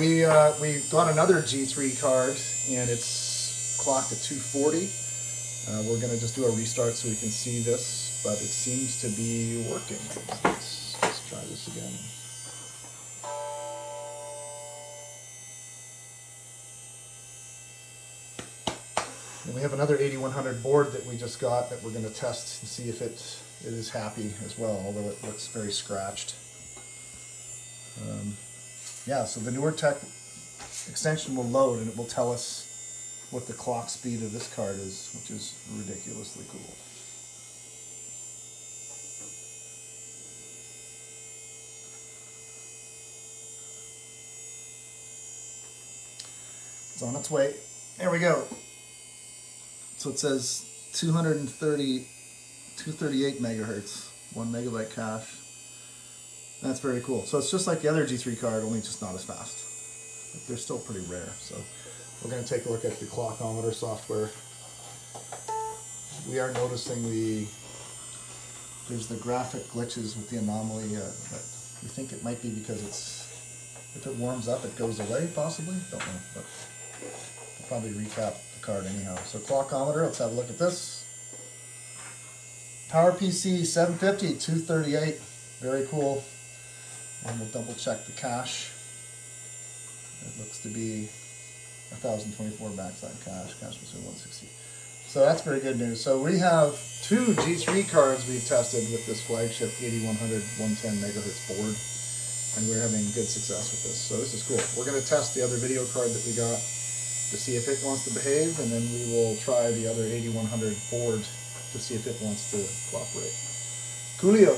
We got another G3 card, and it's clocked at 240. We're going to just do a restart so we can see this, but it seems to be working. Let's try this again. And we have another 8100 board that we just got that we're going to test and see if it is happy as well, although it looks very scratched. Yeah, so the NewerTech extension will load and it will tell us what the clock speed of this card is, which is ridiculously cool. It's on its way. There we go. So it says 238 megahertz, 1 megabyte cache. That's very cool. So it's just like the other G3 card, only just not as fast. But they're still pretty rare. So we're going to take a look at the clockometer software. We are noticing there's the graphic glitches with the anomaly. That we think it might be because if it warms up, it goes away, possibly. Don't know, but I'll probably recap the card anyhow. So clockometer, let's have a look at this. PowerPC 750, 238, very cool. And we'll double check the cache. It looks to be 1024 backside cache was 160. So that's very good news. So we have two G3 cards we've tested with this flagship 8100 110 megahertz board, and we're having good success with this. So this is cool. We're going to test the other video card that we got to see if it wants to behave, and then we will try the other 8100 board to see if it wants to cooperate. Coolio.